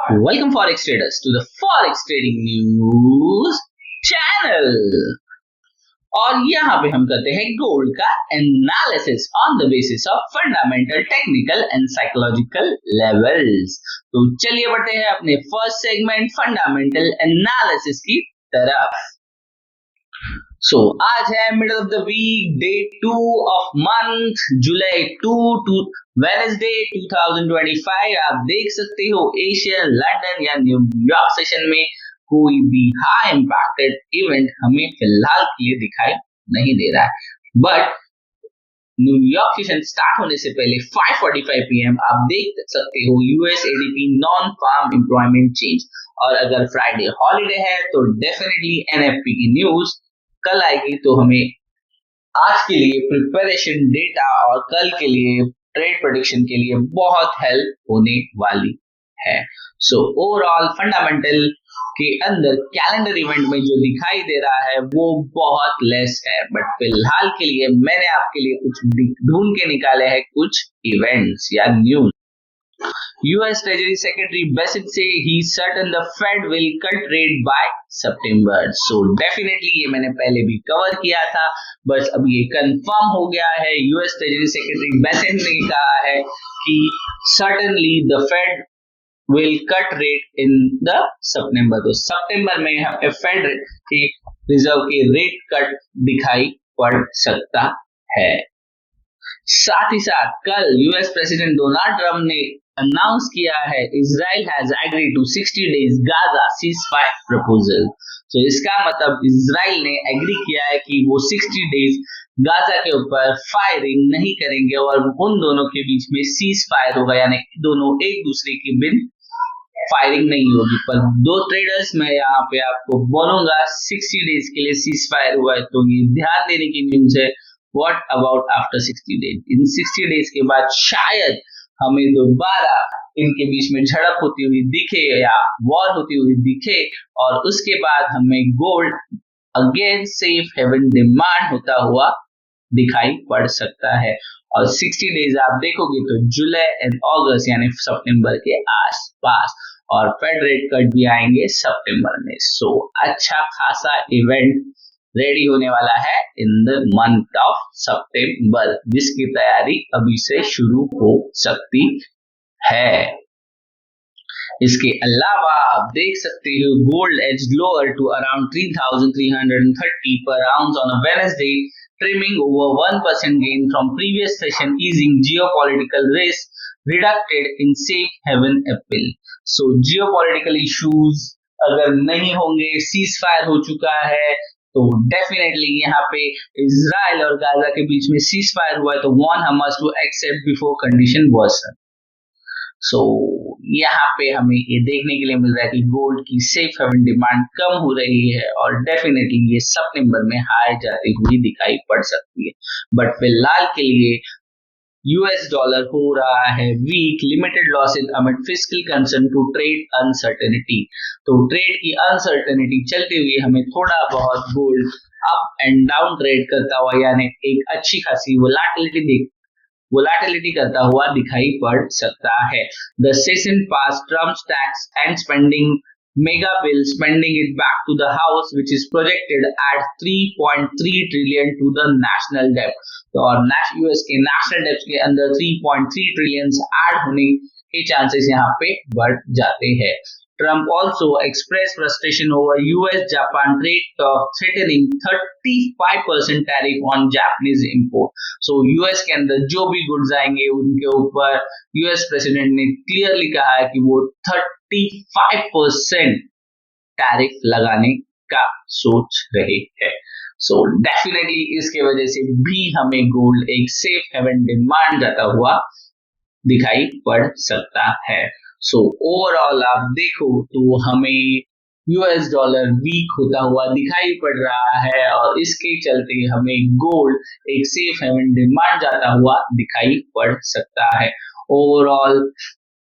Welcome Forex traders to the Forex Trading News channel। और यहाँ पे हम करते हैं गोल्ड का analysis on the basis of fundamental, technical and psychological levels. तो चलिए बढ़ते हैं अपने फर्स्ट सेगमेंट फंडामेंटल एनालिसिस की तरफ। आज है middle of the week, day 2 of month July 2 to Wednesday 2025। आप देख सकते हो एशिया, लंदन या न्यूयॉर्क सेशन में कोई भी हाई इंपैक्टेड इवेंट हमें फिलहाल के लिए दिखाई नहीं दे रहा है। बट न्यूयॉर्क सेशन स्टार्ट होने से पहले 5:45 PM आप देख सकते हो US ADP non farm employment change. और अगर फ्राइडे हॉलीडे है तो डेफिनेटली एनएफपी की न्यूज कल आएगी, तो हमें आज के लिए प्रिपरेशन डेटा और कल के लिए ट्रेड प्रेडिक्शन के लिए बहुत हेल्प होने वाली है। ओवरऑल फंडामेंटल के अंदर कैलेंडर इवेंट में जो दिखाई दे रहा है वो बहुत लेस है, बट फिलहाल के लिए मैंने आपके लिए कुछ ढूंढ के निकाले हैं कुछ इवेंट्स या news. US Treasury Secretary Bassett say he's certain the Fed will cut rate by September. So definitely ये मैंने पहले भी कवर किया था, बस अब ये कंफर्म हो गया है। US Treasury Secretary Bassett ने कहा है कि certainly the Fed will cut rate in the September। तो सितंबर में हमें फेड के रिजर्व के रेट कट दिखाई पड़ सकता है। साथ ही साथ कल यूएस प्रेसिडेंट डोनाल्ड ट्रंप ने अनाउंस किया है Israel has agreed to 60 days Gaza ceasefire proposal. तो इसका मतलब इजराइल ने एग्री किया है कि वो 60 डेज गाजा के ऊपर फायरिंग नहीं करेंगे और उन दोनों के बीच में सीज फायर होगा, यानी दोनों एक दूसरे के बिन फायरिंग नहीं होगी। पर दो ट्रेडर्स मैं यहाँ पे आपको बोलूंगा 60 डेज के लिए सीज फायर हुआ है, तो ये ध्यान देने की न्यूज है। What about after 60 days? In 60 days के बाद शायद हमें दोबारा इनके बीच में झड़प होती हुई दिखे या वॉर होती हुई दिखे, और उसके बाद हमें gold again safe haven demand होता हुआ दिखाई पड़ सकता है। और 60 डेज आप देखोगे तो जुलाई एंड अगस्त यानी सितंबर के आसपास, और फेड रेट कट भी आएंगे सितंबर में। अच्छा खासा इवेंट रेडी होने वाला है इन द मंथ ऑफ सितंबर, जिसकी तैयारी अभी से शुरू हो सकती है। इसके अलावा आप देख सकते हो gold as lower to around 3,330 per ounce on a Wednesday, trimming over 1% gain from previous session, easing geopolitical risk reduced in safe haven appeal। geopolitical issues अगर नहीं होंगे, सीज फायर हो चुका है, तो डेफिनेटली यहाँ पे इजराइल और गाजा के बीच में सीज फायर हुआ है, तो warn Hamas to accept before condition version. यहाँ पे हमें ये देखने के लिए मिल रहा है कि गोल्ड की सेफ हेवन डिमांड कम हो रही है और डेफिनेटली ये सितंबर में हाई जाती हुई दिखाई पड़ सकती है। बट फिलहाल के लिए यूएस डॉलर हो रहा है weak, limited losses amid fiscal concern to trade uncertainty. तो ट्रेड की अनसर्टेनिटी चलते हुए हमें थोड़ा बहुत gold up and down trade करता हुआ, यानी एक अच्छी खासी वोलाटिलिटी करता हुआ दिखाई पड़ सकता है। The session pass Trump tax and spending mega bill, spending it back to the house which is projected at 3.3 trillion to the national debt। तो और यूएस के नेशनल डेब्ट के अंदर 3.3 ट्रिलियन ऐड होने के चांसेस यहाँ पे बढ़ जाते हैं। Trump also expressed frustration over US-Japan trade talk, threatening 35% tariff on Japanese import। US के अंदर जो भी गुड्स आएंगे उनके ऊपर US प्रेसिडेंट ने क्लियरली कहा है कि वो 35% टैरिफ लगाने का सोच रहे हैं। डेफिनेटली इसके वजह से भी हमें गोल्ड एक सेफ हेवन डिमांड जाता हुआ दिखाई पड़ सकता है। ओवरऑल आप देखो तो हमें यूएस डॉलर वीक होता हुआ दिखाई पड़ रहा है, और इसके चलते हमें गोल्ड एक सेफ हेवन डिमांड जाता हुआ दिखाई पड़ सकता है। Overall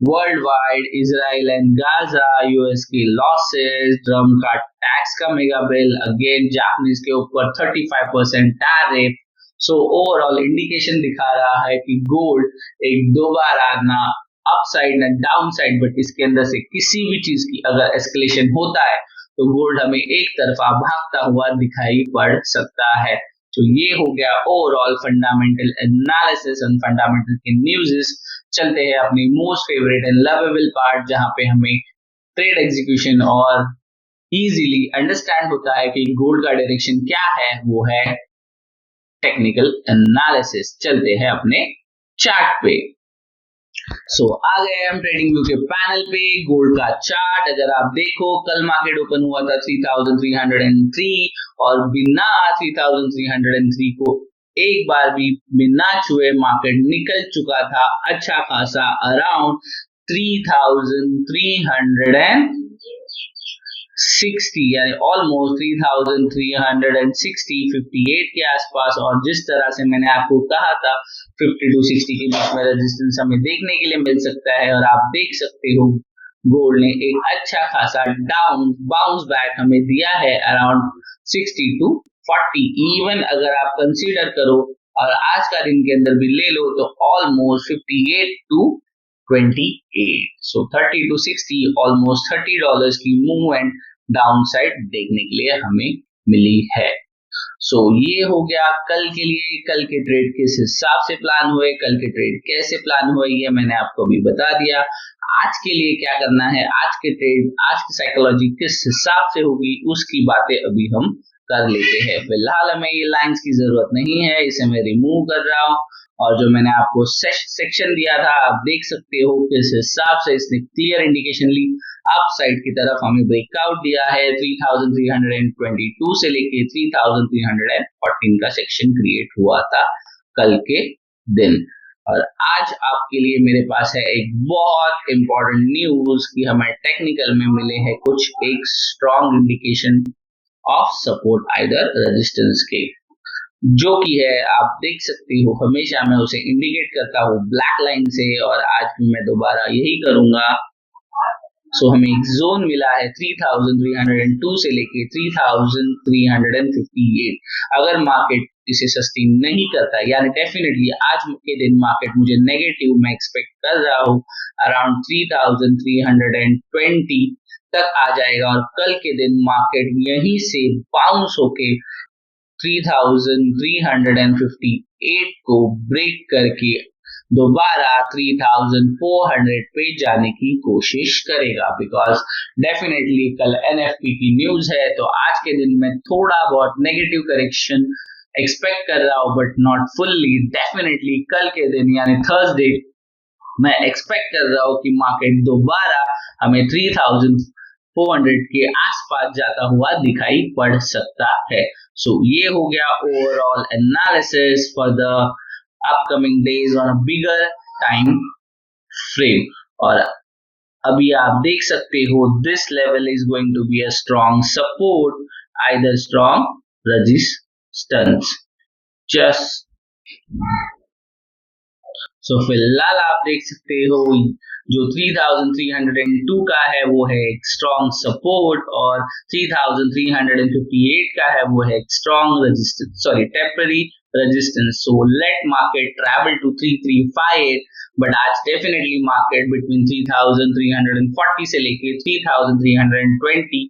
world wide Israel and Gaza, US की लॉसेस, ट्रम्प का टैक्स का मेगा बिल, अगेन जापानीज के ऊपर 35% टैरिफ। ओवरऑल इंडिकेशन दिखा रहा है कि गोल्ड एक दोबारा ना अपसाइड ना डाउन साइड, बट इसके अंदर से किसी भी चीज की अगर एस्केलेशन होता है तो गोल्ड हमें एक तरफा भागता हुआ दिखाई पड़ सकता है। तो ये हो गया overall fundamental analysis and fundamental के न्यूज़। चलते हैं अपनी most favourite and lovable part, जहां पे हमें ट्रेड एग्जीक्यूशन और इजीली अंडरस्टैंड होता है कि गोल्ड का डायरेक्शन क्या है, वो है टेक्निकल एनालिसिस। चलते हैं अपने चार्ट पे। आ गए हम ट्रेडिंग व्यू के पैनल पे। गोल्ड का चार्ट अगर आप देखो, कल मार्केट ओपन हुआ था 3303 और बिना 3303 को एक बार भी बिना छुए मार्केट निकल चुका था अच्छा खासा अराउंड 3360 यानी ऑलमोस्ट 3360 58 के आसपास। और जिस तरह से मैंने आपको कहा था 50 to 60 के बीच में रेजिस्टेंस हमें देखने के लिए मिल सकता है, और आप देख सकते हो गोल्ड ने एक अच्छा खासा डाउन बाउंस बैक हमें दिया है अराउंड 60 to 40। इवन अगर आप कंसीडर करो और आज का दिन के अंदर भी ले लो तो almost 58 to 28। So 30 to 60 almost $30 की मूवमेंट डाउन साइड देखने के लिए हमें मिली है। ये हो गया कल के लिए। कल के ट्रेड किस हिसाब से प्लान हुए, कल के ट्रेड कैसे प्लान हुए, ये मैंने आपको अभी बता दिया। आज के लिए क्या करना है, आज के ट्रेड, आज की साइकोलॉजी किस हिसाब से होगी, उसकी बातें अभी हम कर लेते हैं। फिलहाल हमें ये लाइंस की जरूरत नहीं है, इसे मैं रिमूव कर रहा हूँ। और जो मैंने आपको सेक्शन दिया था आप देख सकते हो किस हिसाब से इसने क्लियर इंडिकेशन ली। अप साइड की तरफ हमें ब्रेकआउट दिया है 3322 से लेके 3314 का सेक्शन क्रिएट हुआ था कल के दिन। और आज आपके लिए मेरे पास है एक बहुत इंपॉर्टेंट न्यूज कि हमें टेक्निकल में मिले हैं कुछ एक strong indication of support either resistance के, जो कि है आप देख सकते हो हमेशा मैं उसे इंडिकेट करता हूँ ब्लैक लाइन से, और आज भी मैं दोबारा यही करूंगा। हमें एक जोन मिला है 3302 से लेके 3358। अगर मार्केट इसे सस्टेन नहीं करता, यानी डेफिनेटली आज के दिन मार्केट मुझे नेगेटिव में एक्सपेक्ट कर रहा हूँ अराउंड 3320 तक आ जाएगा, और कल के दिन मार्केट यहीं से बाउंस होके 3358 को ब्रेक करके दोबारा 3400 पे जाने की कोशिश करेगा। बिकॉज डेफिनेटली कल एनएफपी की न्यूज है, तो आज के दिन में थोड़ा बहुत नेगेटिव करेक्शन एक्सपेक्ट कर रहा हूं, बट नॉट फुल्ली। डेफिनेटली कल के दिन यानी थर्सडे मैं एक्सपेक्ट कर रहा हूं कि मार्केट दोबारा हमें 3400 के आसपास जाता हुआ दिखाई पड़ सकता है। ये हो गया overall analysis for the upcoming days on a bigger time frame. और अभी आप देख सकते हो this level is going to be a strong support either strong resistance just. फिलहाल आप देख सकते हो जो 3302 का है वो है एक स्ट्रॉन्ग सपोर्ट, और 3358 का है वो है एक strong resistance, temporary resistance. Let market travel to 3358, but आज डेफिनेटली मार्केट बिटवीन 3340 से लेके 3320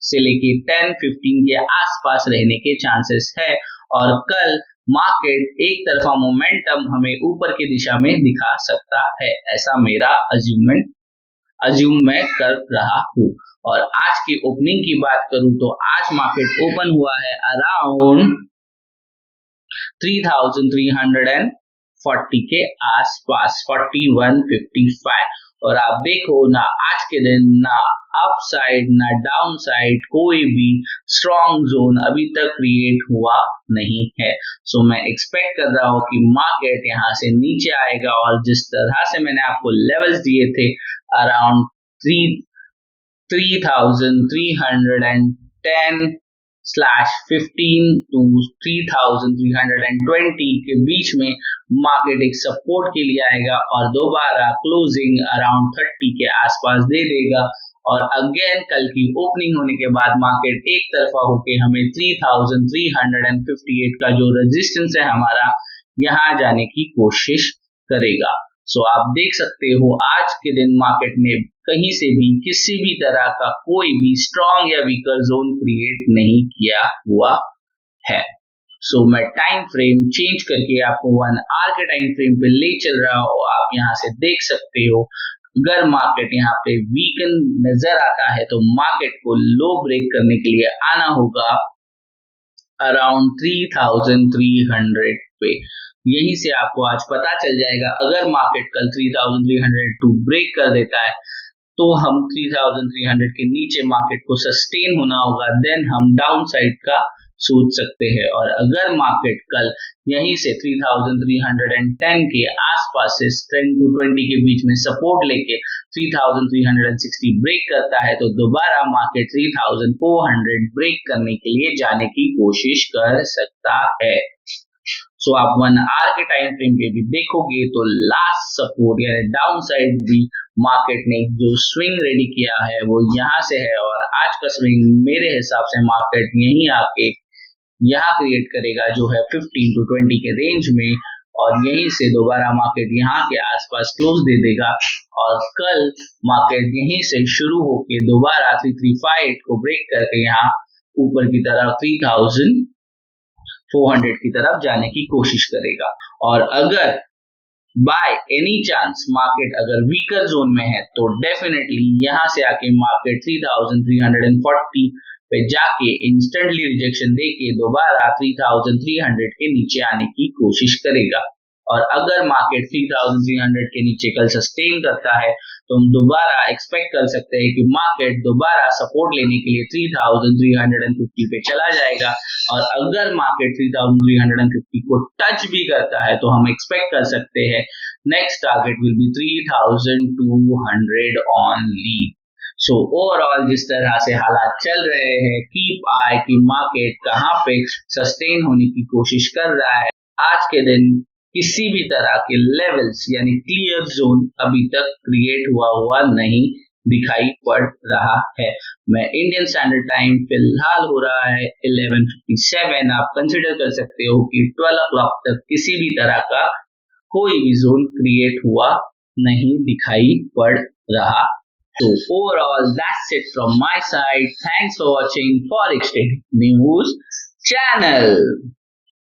से लेके 10-15 के आसपास रहने के चांसेस है। और कल मार्केट एक तरफा मोमेंटम हमें ऊपर की दिशा में दिखा सकता है, ऐसा मेरा अज्यूम मैं कर रहा हूँ। और आज की ओपनिंग की बात करूं तो आज मार्केट ओपन हुआ है अराउंड 3340 के आसपास 4155। और आप देखो ना आज के दिन ना अप साइड ना डाउन साइड कोई भी स्ट्रॉन्ग जोन अभी तक क्रिएट हुआ नहीं है। मैं एक्सपेक्ट कर रहा हूँ कि मार्केट यहाँ से नीचे आएगा, और जिस तरह से मैंने आपको लेवल्स दिए थे अराउंड 3310/15 to 3320 के बीच में मार्केट एक सपोर्ट के लिए आएगा, और दोबारा क्लोजिंग अराउंड 30 के आसपास दे देगा। और अगेन कल की ओपनिंग होने के बाद मार्केट एक तरफा होके हमें 3358 का जो रेजिस्टेंस है हमारा यहाँ जाने की कोशिश करेगा। सो आप देख सकते हो आज के दिन मार्केट ने कहीं से भी किसी भी तरह का कोई भी स्ट्रॉन्ग या वीकर जोन क्रिएट नहीं किया हुआ है। सो मैं टाइम फ्रेम चेंज करके आपको 1 आवर के टाइम फ्रेम पे ले चल रहा हूँ। आप यहाँ से देख सकते हो अगर मार्केट यहाँ पे वीकन नजर आता है तो मार्केट को लो ब्रेक करने के लिए आना होगा अराउंड 3300 पे। यहीं से आपको आज पता चल जाएगा अगर मार्केट कल 3302 ब्रेक कर देता है तो हम 3300 के नीचे मार्केट को सस्टेन होना होगा, देन हम डाउन साइड का सोच सकते हैं। और अगर मार्केट कल यहीं से 3310 के आसपास से 10 to 20 के बीच में सपोर्ट लेके 3360 ब्रेक करता है तो दोबारा मार्केट 3400 ब्रेक करने के लिए जाने की कोशिश कर सकता है। सो आप 1 आवर के टाइम फ्रेम पे भी देखोगे तो लास्ट सपोर्ट यानी डाउन साइड भी मार्केट ने जो स्विंग रेडी किया है वो यहाँ से है और आज का स्विंग मेरे हिसाब से मार्केट यहीं आके यहाँ क्रिएट करेगा जो है 15 to 20 के रेंज में और यहीं से दोबारा मार्केट यहाँ के आसपास क्लोज दे देगा और कल मार्केट यहीं से शुरू होके दोबारा 3358 को ब्रेक करके यहाँ ऊपर की तरफ 3400 की तरफ जाने की कोशिश करेगा। और अगर बाय एनी चांस मार्केट अगर वीकर जोन में है तो डेफिनेटली यहां से आके मार्केट 3340 पे जाके इंस्टेंटली रिजेक्शन देके दोबारा 3300 के नीचे आने की कोशिश करेगा। और अगर मार्केट 3300 के नीचे कल सस्टेन करता है तो हम दोबारा एक्सपेक्ट कर सकते हैं कि मार्केट दोबारा सपोर्ट लेने के लिए 3350 पे चला जाएगा। और अगर मार्केट 3350 को टच भी करता है तो हम एक्सपेक्ट कर सकते हैं next target will be 3200 only. So overall जिस तरह से हालात चल रहे हैं कीप आई कि मार्केट कहां पे सस्टेन होने की कोशिश कर रहा है। आज के दिन किसी भी तरह के लेवल्स यानी क्लियर जोन अभी तक क्रिएट हुआ नहीं दिखाई पड़ रहा है। मैं इंडियन स्टैंडर्ड टाइम फिलहाल हो रहा है 11:57। आप कंसिडर कर सकते हो कि 12 o'clock तक किसी भी तरह का कोई भी जोन क्रिएट हुआ नहीं दिखाई पड़ रहा। So overall that's it from my side. Thanks for watching Forex News channel.